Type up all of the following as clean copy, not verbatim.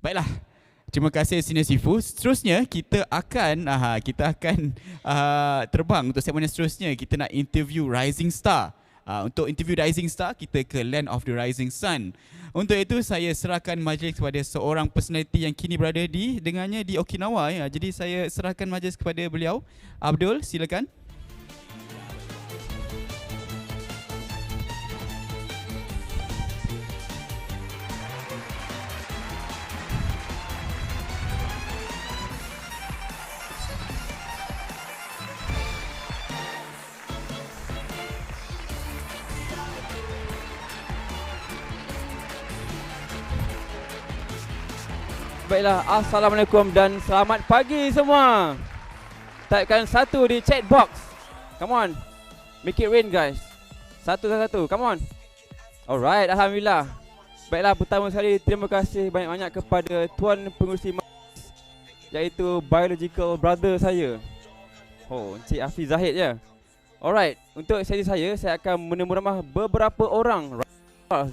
Baiklah. Terima kasih Senior Sifu. Seterusnya kita akan terbang untuk segmen yang seterusnya. Kita nak interview Rising Star. Untuk interview Rising Star, kita ke Land of the Rising Sun. Untuk itu saya serahkan majlis kepada seorang personality yang kini berada dengannya di Okinawa ya. Jadi saya serahkan majlis kepada beliau. Abdul, silakan. Baiklah, Assalamualaikum dan selamat pagi semua. Typekan 1 di chat box. Come on, make it rain guys. Satu, come on. Alright, Alhamdulillah. Baiklah, pertama sekali terima kasih banyak-banyak kepada Tuan Pengurusi Majlis, iaitu biological brother saya, Encik Hafiz Zahid ya. Alright, untuk sesi saya akan menemu beberapa orang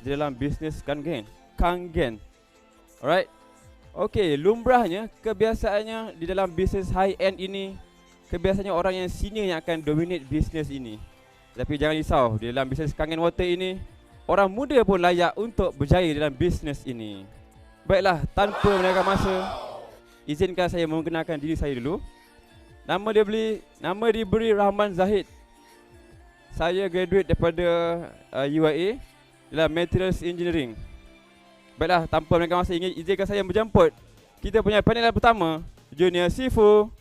di dalam bisnes Kangen. Alright. Okey, lumrahnya, kebiasaannya di dalam bisnes high end ini, kebiasaannya orang yang senior yang akan dominate bisnes ini. Tapi jangan risau, di dalam bisnes Kangen Water ini, orang muda pun layak untuk berjaya dalam bisnes ini. Baiklah, tanpa meninggalkan masa, izinkan saya mengenalkan diri saya dulu. Nama diberi Rahman Zahid. Saya graduate daripada UIA dalam Materials Engineering. Baiklah, tanpa meninggalkan masa, izinkan saya menjemput kita punya panel pertama, Junior Sifu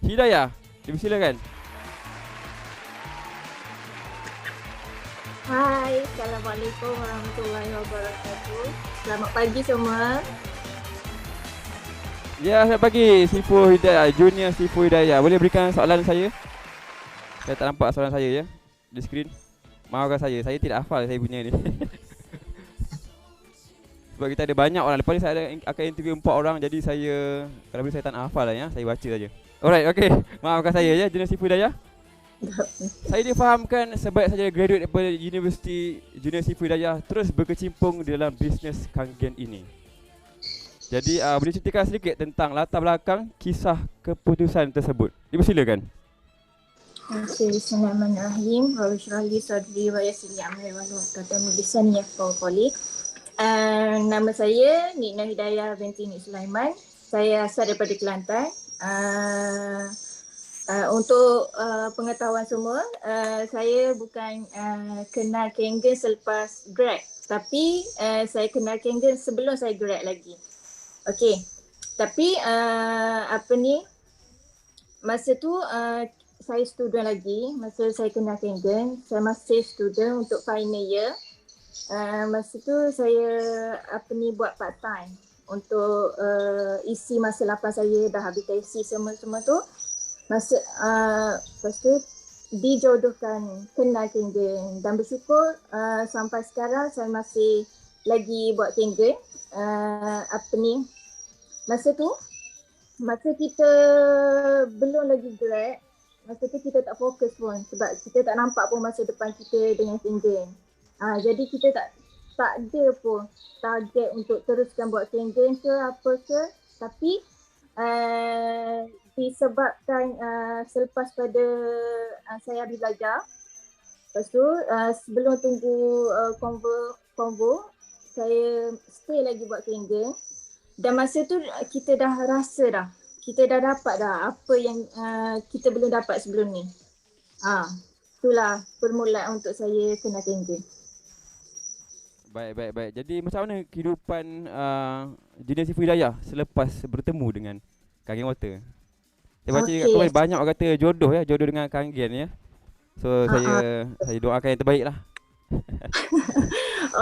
Hidayah. Dipersilakan. Hai, Assalamualaikum warahmatullahi wabarakatuh. Selamat pagi semua. Ya, selamat pagi Sifu Hidayah, Junior Sifu Hidayah. Boleh berikan soalan saya? Saya tak nampak soalan saya ya di skrin. Maafkan saya tidak hafal saya punya ni. Sebab kita ada banyak orang. Lepas ni saya akan interview 4 orang. Jadi kalau boleh saya tak nak hafal lah ya. Saya baca saja. Alright, okay. Maafkan saya ya, Junior Sifu Hidayah. Saya difahamkan sebaik saja graduate daripada Universiti Junior Sifu Hidayah, terus berkecimpung di dalam bisnes Kangen ini. Jadi boleh ceritakan sedikit tentang latar belakang kisah keputusan tersebut. Dipersilakan. Bismillahirrahmanirrahim. Wa bishrahli sadri wa yassir li amri wahlul 'uqdatam min lisani yafqahu qawli. Nama saya Nikna Hidayah binti Nik Sulaiman. Saya asal daripada Kelantan. Untuk pengetahuan semua, saya bukan kenal Kangen selepas grad, tapi saya kenal Kangen sebelum saya grad lagi. Okey. Tapi masa tu saya student lagi. Masa saya kenal Kangen, saya masih student untuk final year. Masa tu saya buat part time untuk isi masa lapang saya dah habis tesis semua tu. Lepas tu dijodohkan kenal Kangen dan bersyukur sampai sekarang saya masih lagi buat Kangen. Masa kita belum lagi grad, masa tu kita tak fokus pun sebab kita tak nampak pun masa depan kita dengan Kangen. Jadi kita tak ada pun target untuk teruskan buat Kangen ke apa ke, tapi disebabkan selepas pada saya habis belajar, lepas tu sebelum tunggu konvo, saya stay lagi buat Kangen. Dan masa tu kita dah rasa kita dah dapat apa yang kita belum dapat sebelum ni. Itulah permulaan untuk saya kenal Kangen. Baik. Jadi macam mana kehidupan Junior Sifu Hidayah selepas bertemu dengan Kangen Water? Saya baca kat komen banyak orang kata jodoh dengan Kangen ya. So saya doakan yang terbaik lah.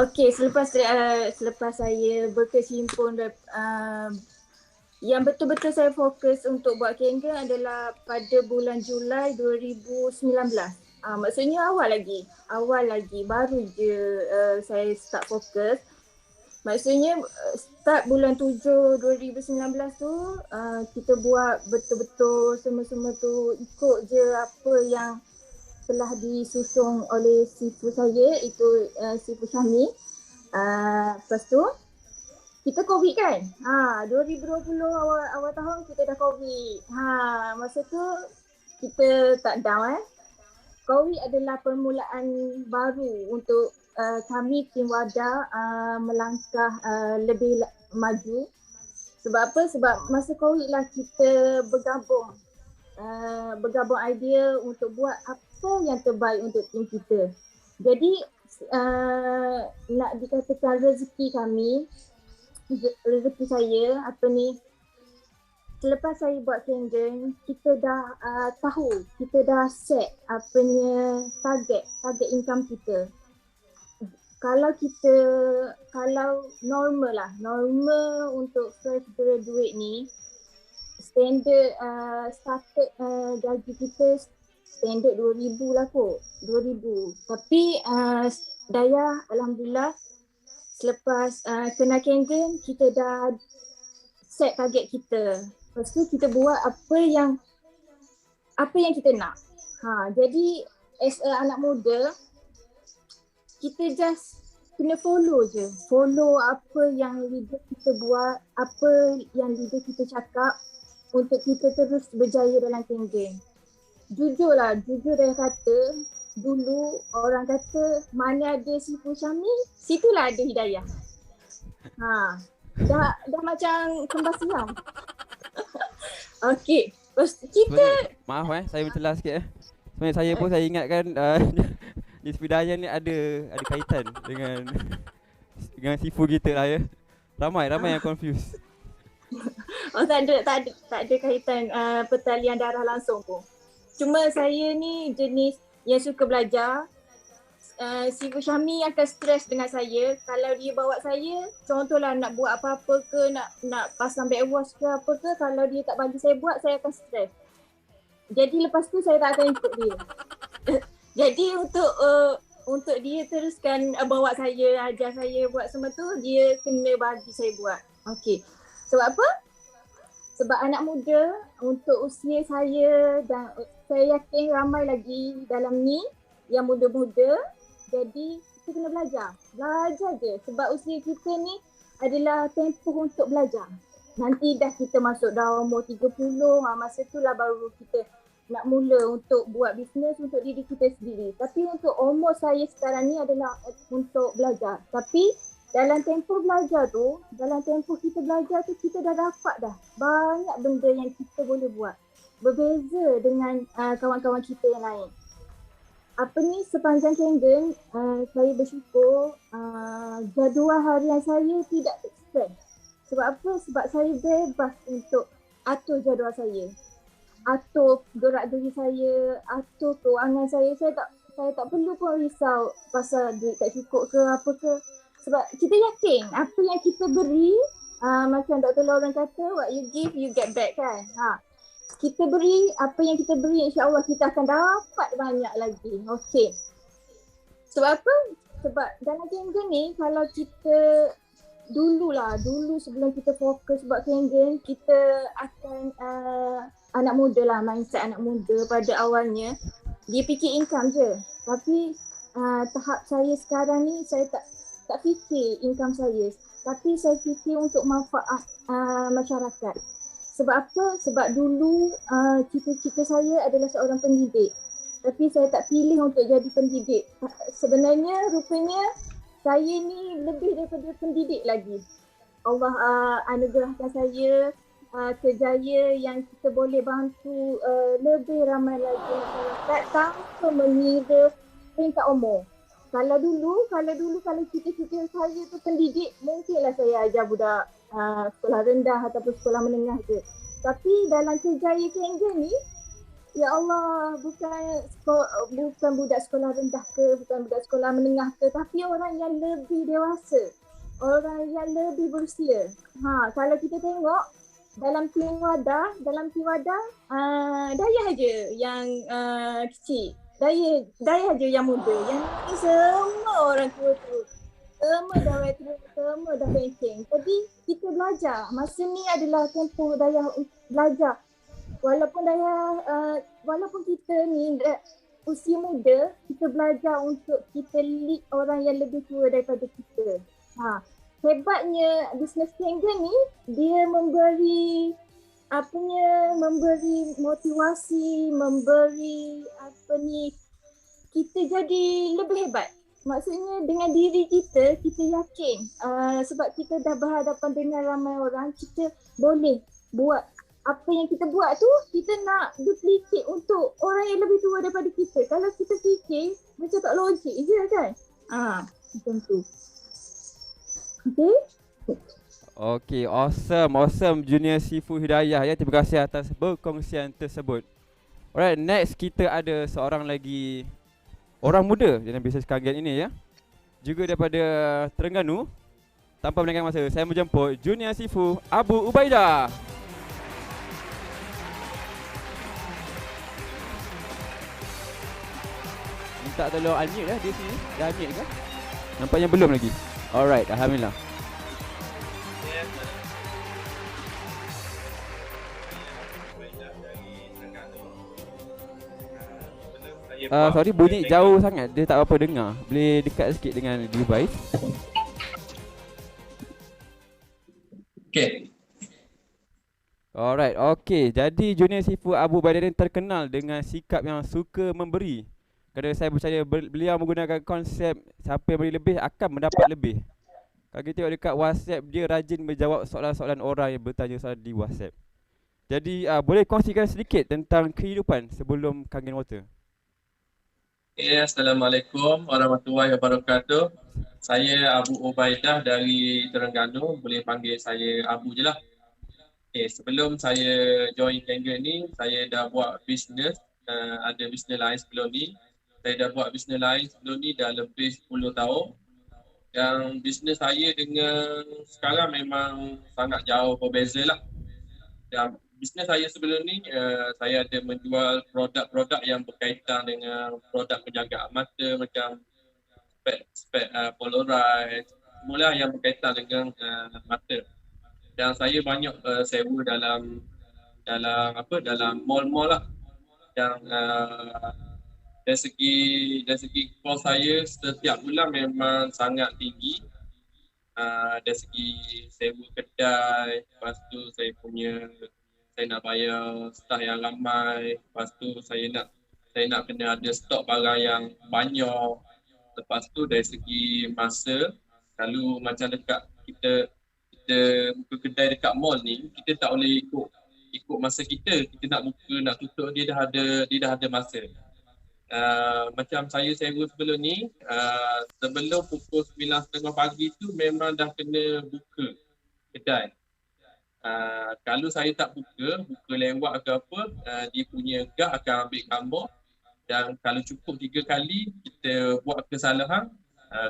Okey, selepas saya berkecimpung yang betul-betul saya fokus untuk buat Kangen adalah pada bulan Julai 2019. Maksudnya awal lagi baru je saya start fokus. Maksudnya start bulan 7 2019 tu kita buat betul-betul semua tu ikut je apa yang telah disusun oleh sifu saya, itu Sifu Syahmi. Lepas tu kita COVID kan. 2020 awal tahun kita dah COVID. Masa tu kita tak down. COVID adalah permulaan baru untuk kami tim Wadah melangkah lebih maju. Sebab apa? Sebab masa COVID lah kita bergabung idea untuk buat apa yang terbaik untuk tim kita. Jadi nak dikatakan rezeki saya selepas saya buat Kangen, kita dah tahu, kita dah set target income kita. Kalau normal untuk fresh graduate ni, standard started gaji kita standard 2,000 lah kot, 2,000. Tapi Dayah alhamdulillah selepas kena Kangen kita dah set target kita. Lepas tu kita buat apa yang kita nak. Jadi as a anak muda, kita just kena follow je. Follow apa yang leader kita buat, apa yang leader kita cakap untuk kita terus berjaya dalam Kangen. Jujur dia kata, dulu orang kata mana ada Sifu Syami, situlah ada hidayah. Dah macam kembar siam. Okey, kita maaf saya mencelah sikit Sebenarnya saya pun saya ingatkan di Hidayah ni ada kaitan dengan Sifu kita lah ya. Ramai yang confused. tak ada kaitan pertalian darah langsung pun. Cuma saya ni jenis yang suka belajar. Sifu Syami akan stres dengan saya kalau dia bawa saya, contohlah nak buat apa-apa ke, nak pasang back wash ke apa ke, kalau dia tak bagi saya buat, saya akan stres. Jadi lepas tu saya tak akan ikut dia. Jadi untuk dia teruskan bawa saya, ajar saya buat semua tu, dia kena bagi saya buat. Okey. Sebab apa? Sebab anak muda untuk usia saya, dan saya yakin ramai lagi dalam ni yang muda-muda. Jadi kita kena belajar je, sebab usia kita ni adalah tempoh untuk belajar. Nanti dah kita masuk dah umur 30, masa tu lah baru kita nak mula untuk buat bisnes untuk diri kita sendiri. Tapi untuk umur saya sekarang ni adalah untuk belajar. Tapi dalam tempoh kita belajar tu kita dah dapat dah banyak benda yang kita boleh buat. Berbeza dengan kawan-kawan kita yang lain. Sepanjang Kangen, saya bersyukur jadual harian saya tidak stres. Sebab apa? Sebab saya bebas untuk atur jadual saya. Atur gerak-geri saya, atur kewangan saya. Saya tak perlu pun risau pasal duit tak cukup ke apa ke. Sebab kita yakin apa yang kita beri, macam Dr. Lauren kata, what you give, you get back kan. Kita beri, apa yang kita beri, insya-Allah kita akan dapat banyak lagi. Okey. Sebab apa? Sebab dalam Kangen ni, kalau kita dulu sebelum kita fokus buat Kangen, kita akan anak muda lah, mindset anak muda pada awalnya, dia fikir income je. Tapi tahap saya sekarang ni, saya tak fikir income saya, tapi saya fikir untuk manfaat masyarakat. Sebab apa? Sebab dulu cita-cita saya adalah seorang pendidik. Tapi saya tak pilih untuk jadi pendidik. Sebenarnya rupanya saya ni lebih daripada pendidik lagi. Allah anugerahkan saya kejaya yang kita boleh bantu lebih ramai lagi masyarakat tanpa mengira peringkat umur. Kalau dulu cita-cita saya tu pendidik, mungkinlah saya ajar budak sekolah rendah ataupun sekolah menengah je. Tapi dalam kejaya Kangen ni, ya Allah, bukan budak sekolah rendah ke, bukan budak sekolah menengah ke, tapi orang yang lebih dewasa, orang yang lebih berusia. Kalau kita tengok dalam tim Wadah, Dayah aja yang kecil. Dayah aja yang muda. Yang ni semua orang tua. Semua dah veteran, semua dah pencen. Jadi kita belajar. Masa ni adalah tempoh Dayah belajar. Walaupun kita ni usia muda, kita belajar untuk kita lead orang yang lebih tua daripada kita. hebatnya bisnes Kangen ni, dia memberi motivasi, memberi kita jadi lebih hebat. Maksudnya dengan diri kita yakin sebab kita dah berhadapan dengan ramai orang, kita boleh buat apa yang kita buat tu, kita nak duplicate untuk orang yang lebih tua daripada kita. Kalau kita fikir macam tak logik je kan. Macam tu. Okay? Okay, awesome Junior Sifu Hidayah ya. Terima kasih atas perkongsian tersebut. Alright, next kita ada seorang lagi orang muda dalam bisnes Kangen ini ya. Juga daripada Terengganu. Tanpa melengahkan masa, saya menjemput Junior Sifu Abu Ubaidah. Minta tolong unmute lah dia sini. Dah unmute ke? Nampaknya belum lagi. Alright, alhamdulillah. Sorry, bunyi jauh sangat. Dia tak apa dengar. Boleh dekat sikit dengan device. Okay. Alright, okay. Jadi Junior Sifu Abu Ubaidah terkenal dengan sikap yang suka memberi. Kerana saya percaya beliau menggunakan konsep siapa yang beri lebih akan mendapat lebih. Kalau kita tengok dekat WhatsApp, dia rajin menjawab soalan-soalan orang yang bertanya soalan di WhatsApp. Jadi boleh kongsikan sedikit tentang kehidupan sebelum Kangen Water? Assalamualaikum warahmatullahi wabarakatuh. Saya Abu Ubaidah dari Terengganu. Boleh panggil saya Abu je lah. Sebelum saya join Kangen ni, saya dah buat bisnes. Ada bisnes lain sebelum ni. Saya dah buat bisnes lain sebelum ni dah lebih 10 tahun. Yang bisnes saya dengan sekarang memang sangat jauh berbeza lah. Dan bisnes saya sebelum ni, saya ada menjual produk-produk yang berkaitan dengan produk penjagaan mata macam spek Polaroid, semula yang berkaitan dengan mata. Dan saya banyak sewa dalam mall-mall lah. Yang dari segi kos saya setiap bulan memang sangat tinggi. Dari segi sewa kedai, lepas tu saya nak bayar staff yang ramai, lepas tu saya nak kena ada stok barang yang banyak. Lepas tu dari segi masa, kalau macam dekat kita buka kedai dekat mall ni, kita tak boleh ikut masa kita nak buka nak tutup, dia dah ada masa. Macam saya sewa sebelum ni, sebelum pukul 9.30 pagi tu memang dah kena buka kedai. Kalau saya tak buka lewat ke apa, dia punya guard akan ambil gambar, dan kalau cukup 3 kali kita buat kesalahan,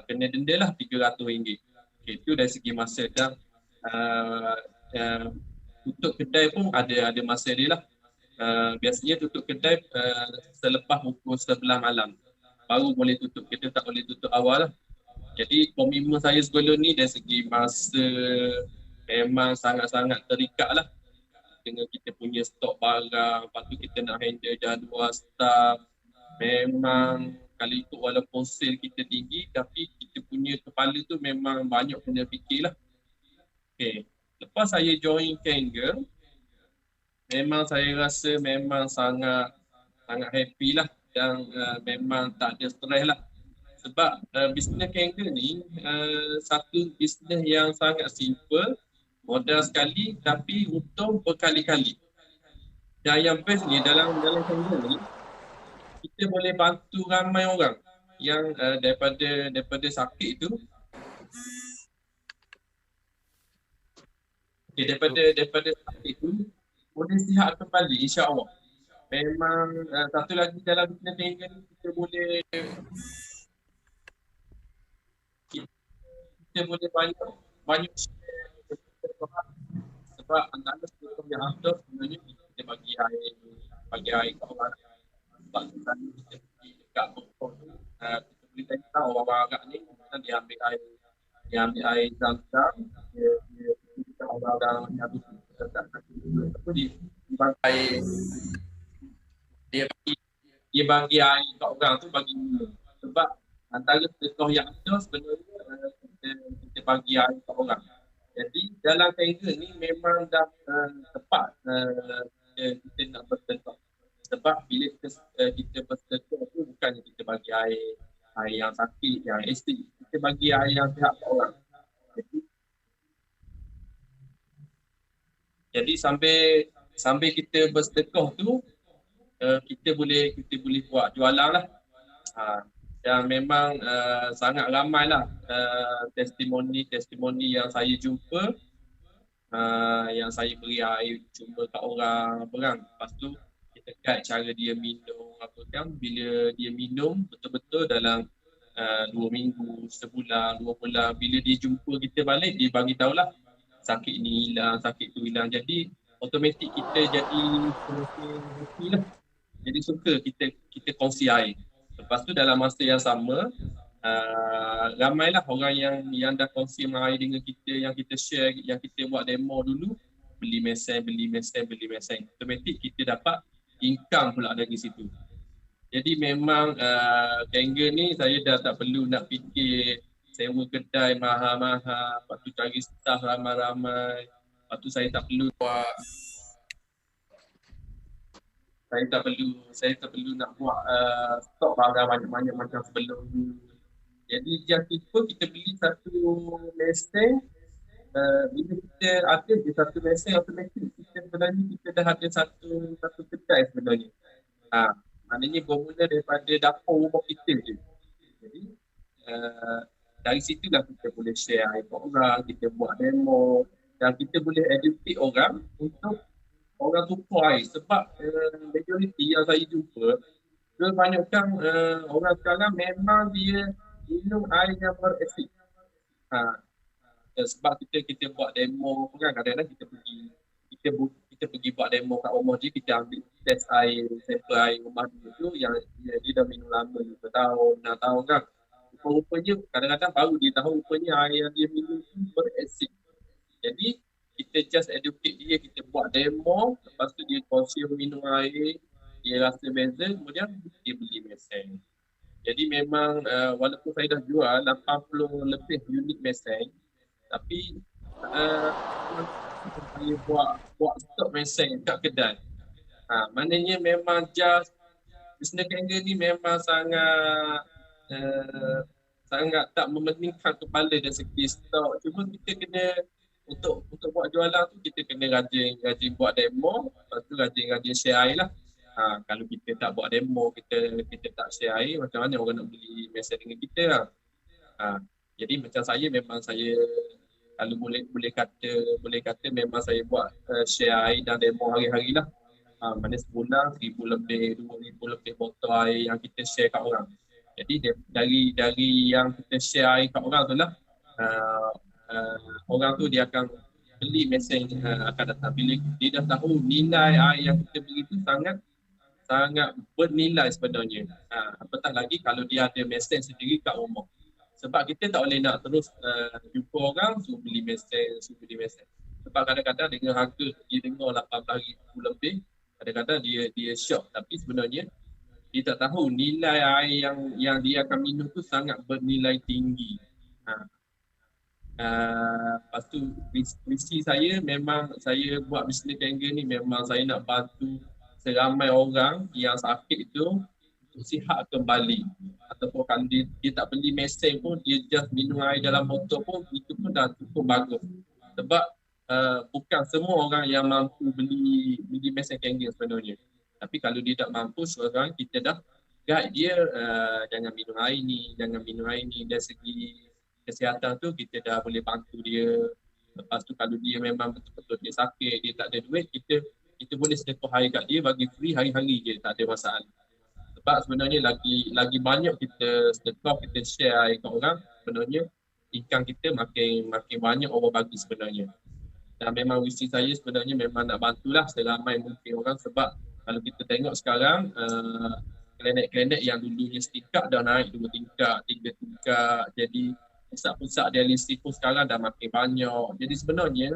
kena denda lah RM300. Itu dari segi masa. Dan tutup kedai pun ada masa dia lah. Biasanya tutup kedai selepas pukul 11 malam baru boleh tutup. Kita tak boleh tutup awal lah. Jadi komitmen saya sebelum ni dari segi masa memang sangat-sangat terikat lah dengan kita punya stok barang. Lepas tu kita nak handle jadual staff. Memang kalau ikut walaupun sale kita tinggi, tapi kita punya kepala tu memang banyak kena fikir lah. Okay. Lepas saya join Kangen, memang saya rasa memang sangat happy lah. Dan memang tak ada stres lah. Sebab bisnes Kangen ni satu bisnes yang sangat simple, modal sekali tapi untung berkali-kali. Dan yang bestnya dalam Kangen ni, kita boleh bantu ramai orang yang daripada sakit tu. Daripada sakit tu boleh sihat kembali, insya-Allah. Memang satu lagi dalam bisnes Kangen ni, kita boleh banyak sebab antara sebelum yang after sebenarnya kita bagi air kat orang. Sebab kita pergi dekat pokok tu, kita boleh tanya orang-orang agak ni, dia ambil air zam-zam, dia orang-orang yang habis dia bagi air kat orang tu bagi minum. Sebab antara setengah yang ada sebenarnya kita bagi air kat orang. Jadi dalam tangga ni memang dah tepat kita nak bersedekah. Sebab bila kita bersedekah tu bukan kita bagi air yang sakit, yang asid. Kita bagi air yang sihat kat orang. Jadi sambil kita bersedekah tu kita boleh buat jualan lah. Dan memang sangat ramai lah testimoni yang saya jumpa, yang saya beri air cuma kat orang apa kan. Lepas tu kita guide cara dia minum apa kan. Bila dia minum betul-betul dalam 2 minggu, sebulan, 2 bulan, bila dia jumpa kita balik, dia bagi tahulah sakit ni hilang, sakit tu hilang. Jadi automatik kita jadi happy lah. Jadi suka kita kongsi air. Lepas tu dalam masa yang sama, ramailah orang yang dah kongsi air dengan kita, yang kita share, yang kita buat demo dulu, beli mesin. Automatik kita dapat income pula dari situ. Jadi memang Kangga ni saya dah tak perlu nak fikir sewa kedai mahal-mahal, lepas tu cari staff ramai-ramai, lepas tu saya tak perlu buat saya tak perlu nak buat stok barang banyak-banyak macam sebelum ni. Jadi just kita beli satu mesin, bila kita ada je satu mesin, automatik kita sebenarnya kita dah ada satu kedai sebenarnya. Maknanya bermula daripada dapur rumah kita je. Jadi dari situlah kita boleh share air kat orang, kita buat demo dan kita boleh educate orang untuk orang tukar air. Sebab majoriti yang saya jumpa, kebanyakan orang sekarang memang dia minum air yang berasid. Sebab kita buat demo kan, kadang-kadang kita pergi buat demo kat rumah dia, kita ambil test air, sampel air rumah dia tu yang dia dah minum lama 5 tahun, 6 tahun kan. Rupanya kadang-kadang baru dia tahu rupanya air yang dia minum tu berasid. Jadi kita just educate dia, kita buat demo, lepas tu dia consume minum air, dia rasa beza, kemudian dia beli mesin. Jadi memang walaupun saya dah jual 80 lebih unit mesin, tapi saya buat stok mesin kat kedai. Maknanya memang just bisnes Kangga ni memang sangat tak mementingkan kepala dari segi stok. Cuma kita kena untuk buat jualan tu kita kena rajin buat demo, lepas tu rajin share air lah. Kalau kita tak buat demo, kita tak share air, macam mana orang nak beli mesin dengan kita lah. Jadi macam saya memang saya kalau boleh kata memang saya buat share air dan demo hari-hari lah. Mana sebulan 1,000 lebih, 2,000 lebih botol air yang kita share kat orang. Jadi dari yang kita share air kat orang tu lah, orang tu dia akan beli mesin akan datang. Bila dia dah tahu nilai air yang kita beli tu sangat bernilai sebenarnya. Apatah lagi kalau dia ada mesin sendiri kat rumah. Sebab kita tak boleh nak terus jumpa orang suruh beli mesin. Sebab kadang-kadang dengan harga dia dengar 18,000 lebih, kadang-kadang dia shock. Tapi sebenarnya dia tak tahu nilai air yang dia akan minum tu sangat bernilai tinggi. Lepas tu visi saya memang saya buat bisnes Kangga ni memang saya nak bantu seramai orang yang sakit tu untuk sihat kembali. Ataupun kalau dia tak beli mesin pun, dia just minum air dalam botol pun, itu pun dah cukup bagus. Sebab bukan semua orang yang mampu beli mesin Kangga sebenarnya. Tapi kalau dia tak mampu, seorang kita dah guide dia jangan minum air ni. Dari segi kesihatan tu kita dah boleh bantu dia. Lepas tu kalau dia memang betul-betul dia sakit, dia tak ada duit, kita boleh sedekah air kat dia, bagi free hari-hari je, tak ada masalah. Sebab sebenarnya lagi banyak kita sedekah, kita share air kat orang, sebenarnya income kita makin banyak orang bagi sebenarnya. Dan memang visi saya sebenarnya memang nak bantulah seramai mungkin orang. Sebab kalau kita tengok sekarang klinik-klinik yang dulunya setingkat dah naik 2 tingkat, 3 tingkat. Jadi pusat-pusat dialisis pun sekarang dah makin banyak. Jadi sebenarnya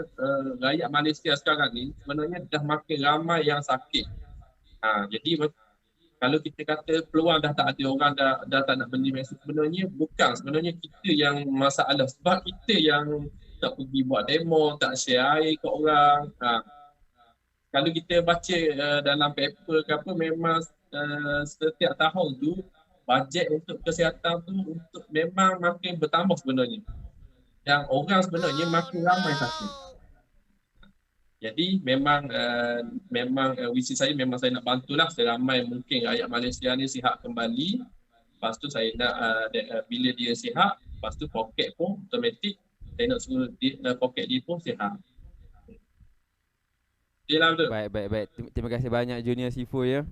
rakyat Malaysia sekarang ni sebenarnya dah makin ramai yang sakit. Jadi Kalau kita kata peluang dah tak ada, orang dah tak nak beli Messi, sebenarnya kita yang masalah, sebab kita yang tak pergi buat demo, tak share air ke orang. Kalau kita baca dalam paper ke apa, memang setiap tahun tu bajet untuk kesihatan tu untuk memang makin bertambah sebenarnya. Yang orang sebenarnya makin ramai sakit. Jadi memang visi saya memang saya nak bantulah seramai mungkin rakyat Malaysia ni sihat kembali. Lepas tu saya nak bila dia sihat, lepas tu poket pun automatik saya nak suruh poket dia pun sihat. Yalah betul. Baik. Terima kasih banyak Junior Sifu ya.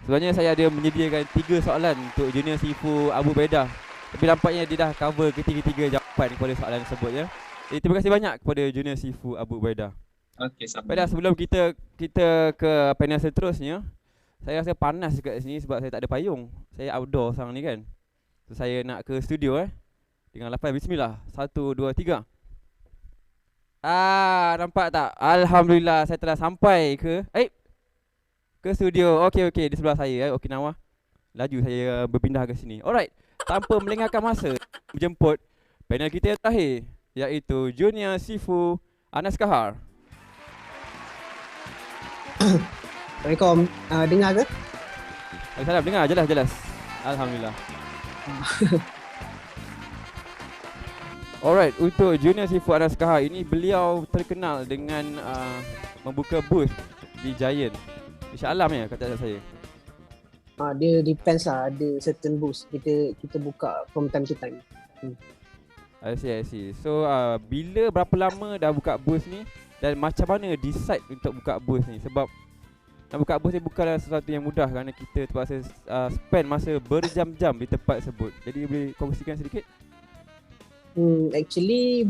Sebenarnya saya ada menyediakan 3 soalan untuk Junior Sifu Abu Ubaidah. Tapi nampaknya dia dah cover ketiga-tiga jawapan kepada soalan tersebut ya. Jadi terima kasih banyak kepada Junior Sifu Abu Ubaidah. Okey, sama. Baiklah, sebelum kita ke panel seterusnya, saya rasa panas dekat sini sebab saya tak ada payung. Saya outdoor sekarang ni kan. So saya nak ke studio dengan lapan bismillah. 1 2 3. Nampak tak? Alhamdulillah saya telah sampai ke studio. Okey di sebelah saya Okinawa. Laju saya berpindah ke sini. Alright. Tanpa melengahkan masa, menjemput panel kita yang terakhir, iaitu Junior Sifu Anas Kahar. Assalamualaikum. Dengar ke? Waalaikumsalam. Dengar jelas. Alhamdulillah. Alright, untuk Junior Sifu Anas Kahar ini, beliau terkenal dengan membuka booth di Giant. Shah Alam ya kata saya. Dia depends lah, ada certain booth kita buka from time to time. I see. So berapa lama dah buka booth ni dan macam mana decide untuk buka booth ni? Sebab nak buka booth ni bukanlah sesuatu yang mudah kerana kita terpaksa spend masa berjam-jam di tempat tersebut. Jadi boleh kongsikan sedikit? Actually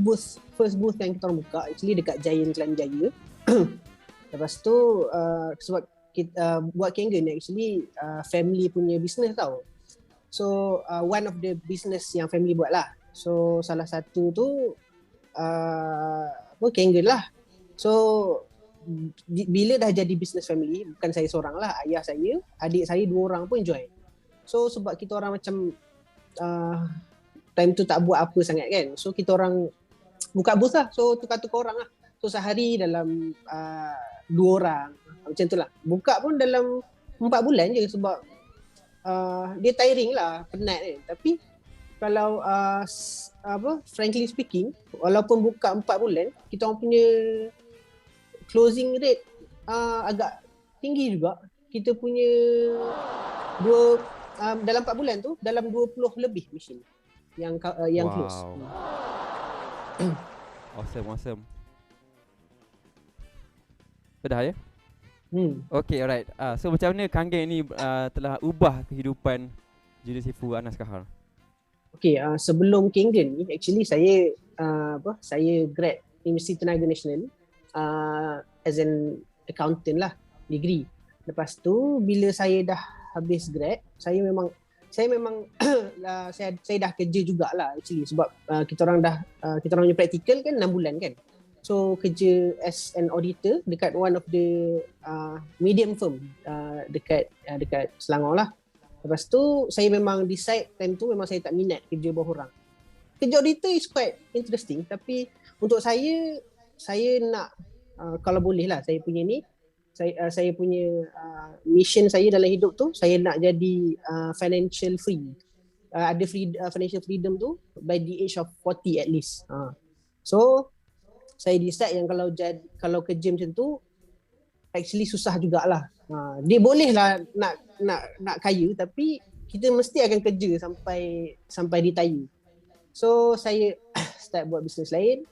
first booth yang kita orang buka actually dekat Giant Kelantan Jaya. Lepas tu sebab kita buat Kangen ni actually family punya business tau. So one of the business yang family buat lah. So salah satu tu Kangen lah. So bila dah jadi business family, bukan saya seorang lah, ayah saya, adik saya 2 orang pun join. So sebab kita orang macam time tu tak buat apa sangat kan, so kita orang buka booth lah. So tukar-tukar orang lah. So sehari dalam 2 orang macam tu lah. Buka pun dalam 4 bulan je sebab dia tiring lah, penat kan. Tapi kalau frankly speaking, walaupun buka 4 bulan, kita orang punya closing rate agak tinggi juga. Kita punya dalam 4 bulan tu dalam 20 lebih mesin yang close. Awesome. Dah ya? Okay, alright. So macam mana Kangen ni telah ubah kehidupan Junior Sifu Anas Kahar? Okay, sebelum Kangen ni actually saya grad Universiti Tenaga Nasional as an accountant lah, degree. Lepas tu bila saya dah habis grad, saya memang saya dah kerja jugalah actually sebab kita orang punya practical kan 6 bulan kan. So kerja as an auditor dekat one of the medium firm dekat Selangor lah. Lepas tu saya memang decide time tu memang saya tak minat kerja bawah orang. Kerja auditor is quite interesting, tapi untuk saya nak kalau boleh lah, saya punya ni saya punya mission saya dalam hidup tu, saya nak jadi financial free. Ada financial freedom tu by the age of 40 at least. So saya decide yang kalau kerja macam tu actually susah jugalah. Dia boleh lah nak kaya, tapi kita mesti akan kerja sampai retire. So saya start buat bisnes lain.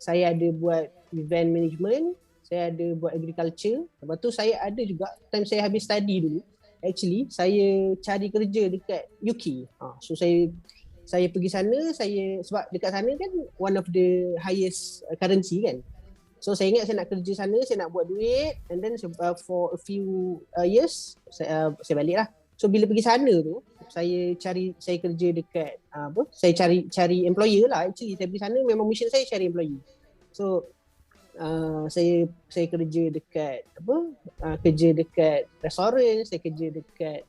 Saya ada buat event management, saya ada buat agriculture. Lepas tu saya ada juga time saya habis study dulu, actually saya cari kerja dekat UK. So saya pergi sana, sebab dekat sana kan one of the highest currency kan. So saya ingat saya nak kerja sana, saya nak buat duit, and then for a few years saya balik lah. So bila pergi sana tu, saya kerja dekat saya cari employer lah actually. Saya pergi sana memang mission saya cari employer. So Saya kerja dekat kerja dekat restoran, saya kerja dekat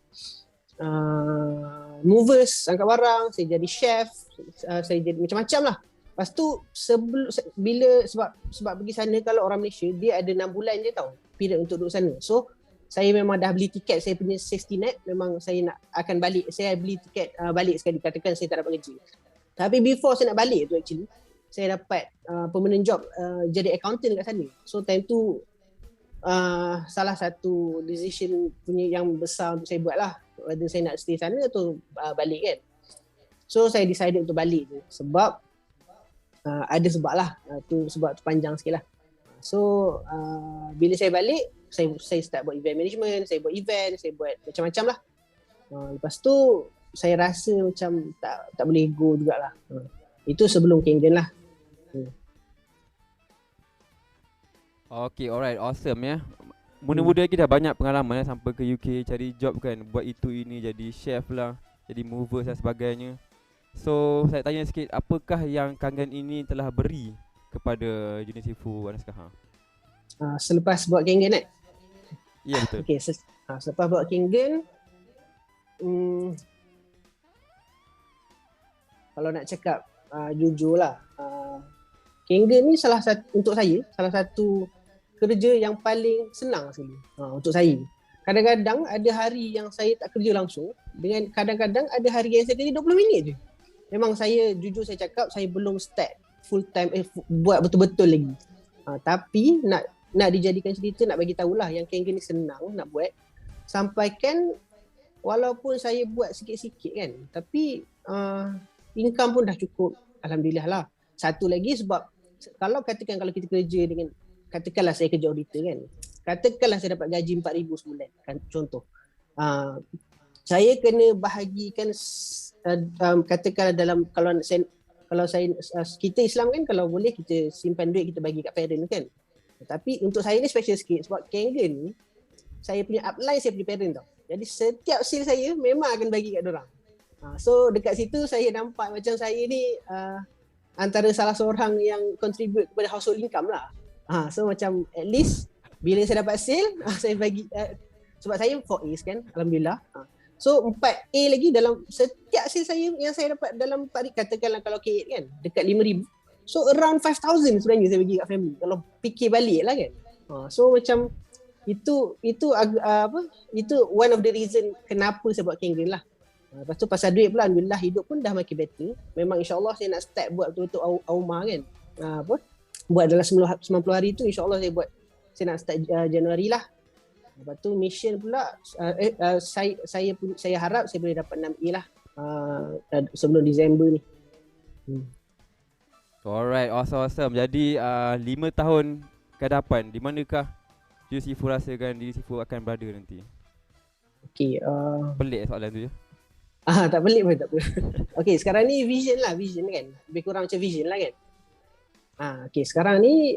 movers angkat barang, saya jadi chef, saya jadi macam-macam lah. Lepas tu sebab pergi sana, kalau orang Malaysia dia ada 6 bulan je tau period untuk duduk sana. So saya memang dah beli tiket, saya punya safety net, memang saya akan balik. Saya beli tiket balik sekali, katakan saya tak dapat kerja. Tapi before saya nak balik tu actually, saya dapat permanent job jadi accountant kat sana. So time tu salah satu decision punya yang besar untuk saya buat lah, whether saya nak stay sana atau balik kan. So saya decided untuk balik tu sebab ada sebab lah, tu sebab tu panjang sikit lah. So bila saya balik, saya start buat event management, saya buat event, saya buat macam-macam lah. Lepas tu saya rasa macam tak boleh go jugalah. Itu sebelum Kangen lah. Okay, alright, awesome ya. Muda-muda lagi dah banyak pengalaman sampai ke UK cari job kan, buat itu ini, jadi chef lah, jadi movers dan sebagainya. So saya tanya sikit, apakah yang Kangen ini telah beri kepada Junior Sifu Anaskah? Selepas buat Kangen kan? Ya, betul. Okay, selepas buat Kangen, kalau nak cakap jujur lah, Kangen ni salah satu kerja yang paling senang sekali untuk saya. Kadang-kadang ada hari yang saya tak kerja langsung, dengan kadang-kadang ada hari yang saya kerja 20 minit je. Memang jujur saya cakap, saya belum start full time buat betul-betul lagi. Tapi nak dijadikan cerita, nak bagi tahulah yang Kangen ni senang nak buat. Sampaikan walaupun saya buat sikit-sikit kan, tapi income pun dah cukup, alhamdulillah lah. Satu lagi sebab kalau kita kerja dengan, katakanlah saya kerja auditor kan, katakanlah saya dapat gaji 4,000 sebulan kan, contoh. Saya kena bahagikan katakanlah dalam, kalau kita Islam kan, kalau boleh kita simpan duit, kita bagi kat parent kan. Tapi untuk saya ni special sikit sebab Kangen ni saya punya upline, saya punya parent tau. Jadi setiap sale saya memang akan bagi kat diorang. So dekat situ saya nampak macam saya ni antara salah seorang yang contribute kepada household income lah. So macam at least bila saya dapat sale, saya bagi sebab saya 4As kan, alhamdulillah. So 4A lagi dalam setiap sale saya yang saya dapat dalam 4 katakanlah kalau K8 kan dekat 5,000. So around 5,000 sebenarnya saya bagi kat family kalau fikir balik lah kan. So macam itu one of the reason kenapa saya buat Kangen lah. Lepas tu pasal duit pula, alhamdulillah hidup pun dah makin better. Memang insyaAllah saya nak start buat betul-betul Aumah kan. Buat dalam 90 hari tu insyaAllah saya nak start Januari lah. Lepas tu mission pula saya harap saya boleh dapat 6A lah sebelum Disember ni. Alright, awesome. Jadi 5 tahun ke depan, di manakah Junior Sifu rasakan diri Sifu akan berada nanti? Okay, pelik soalan tu je. Tak pelik pun tak apa. Okay, sekarang ni vision kan. Lebih kurang macam vision lah kan. Okay, sekarang ni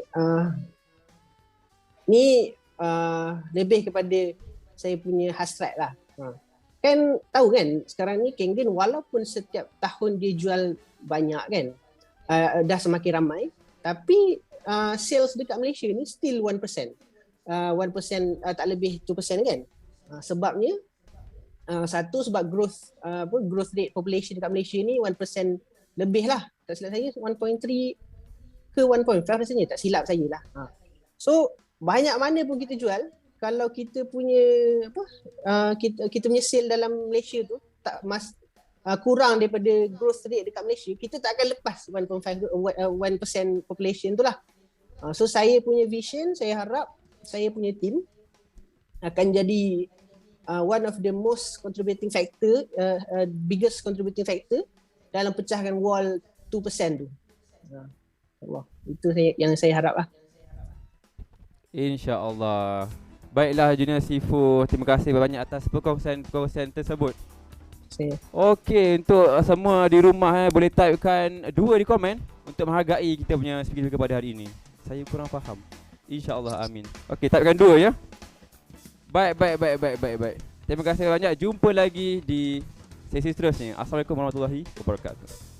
lebih kepada saya punya hasrat lah. Kan tahu kan sekarang ni Kangen walaupun setiap tahun dia jual banyak kan, dah semakin ramai, tapi sales dekat Malaysia ni still 1%. 1% tak lebih 2% kan. Sebabnya satu sebab growth rate population dekat Malaysia ni 1% lebih lah. Tak silap saya 1.3 ke 1.5 rasanya, tak silap saya lah. So banyak mana pun kita jual, kalau kita punya kita punya sale dalam Malaysia tu tak kurang daripada growth rate dekat Malaysia, kita tak akan lepas 1% population tu lah. So saya punya vision, saya harap saya punya team akan jadi one of the most contributing factor, biggest contributing factor dalam pecahkan wall 2% tu. Allah, itu yang saya harap lah. InsyaAllah. Baiklah Junior Sifu, terima kasih banyak atas perkongsian tersebut. Okey, untuk semua di rumah boleh typekan 2 di komen untuk menghargai kita punya speaker pada hari ini. Saya kurang faham. InsyaAllah, amin. Okey, typekan 2 ya. Baik. Terima kasih banyak. Jumpa lagi di sesi seterusnya. Assalamualaikum warahmatullahi wabarakatuh.